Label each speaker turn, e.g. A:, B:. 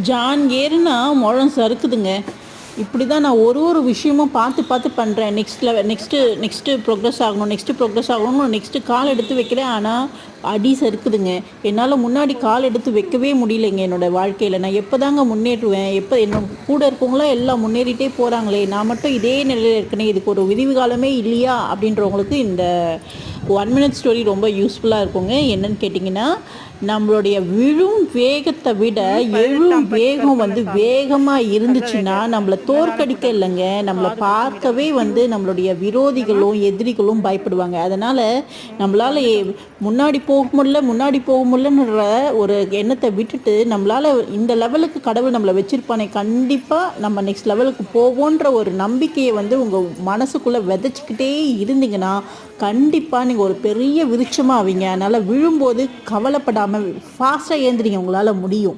A: John ஏறுனா முழம் சறுக்குதுங்க. இப்படி தான் நான் ஒரு விஷயமும் பார்த்து பார்த்து பண்ணுறேன். நெக்ஸ்ட்டு ப்ரோக்ரஸ் ஆகணும், ப்ரோக்ரஸ் ஆகணும்னு நெக்ஸ்ட்டு கால் எடுத்து வைக்கிறேன். ஆனால் அடி சறுக்குதுங்க. என்னால் முன்னாடி கால் எடுத்து வைக்கவே முடியலைங்க என்னோடய வாழ்க்கையில். நான் எப்போ தாங்க முன்னேறுவேன்? எப்போ என்னோட கூட இருக்கவங்களாம் எல்லாம் முன்னேறிட்டே போகிறாங்களே, நான் மட்டும் இதே நிலையில் இருக்கேனே, இதுக்கு ஒரு விடிவு காலமே இல்லையா அப்படின்றவங்களுக்கு இந்த 1 மினிட் ஸ்டோரி ரொம்ப யூஸ்ஃபுல்லாக இருக்குங்க. என்னன்னு கேட்டிங்கன்னா, நம்மளுடைய விழும் வேகத்தை விட எழும் வேகம் வந்து வேகமாக இருந்துச்சுன்னா நம்மளை தோற்கடிக்க இல்லைங்க, நம்மளை பார்க்கவே வந்து நம்மளுடைய விரோதிகளும் எதிரிகளும் பயப்படுவாங்க. அதனால் நம்மளால் முன்னாடி போக முடியலன்ற ஒரு எண்ணத்தை விட்டுட்டு, நம்மளால் இந்த லெவலுக்கு கடவுள் நம்மளை வச்சிருப்பானே, கண்டிப்பாக நம்ம நெக்ஸ்ட் லெவலுக்கு போவோன்ற ஒரு நம்பிக்கையை வந்து உங்கள் மனசுக்குள்ளே விதைச்சிக்கிட்டே இருந்தீங்கன்னா கண்டிப்பாக நீங்கள் ஒரு பெரிய விருட்சமாக ஆவீங்க. அதனால் விழும்போது கவலைப்படாமல் ஃபாஸ்ட்டாக ஏந்திரிங்க, உங்களால் முடியும்.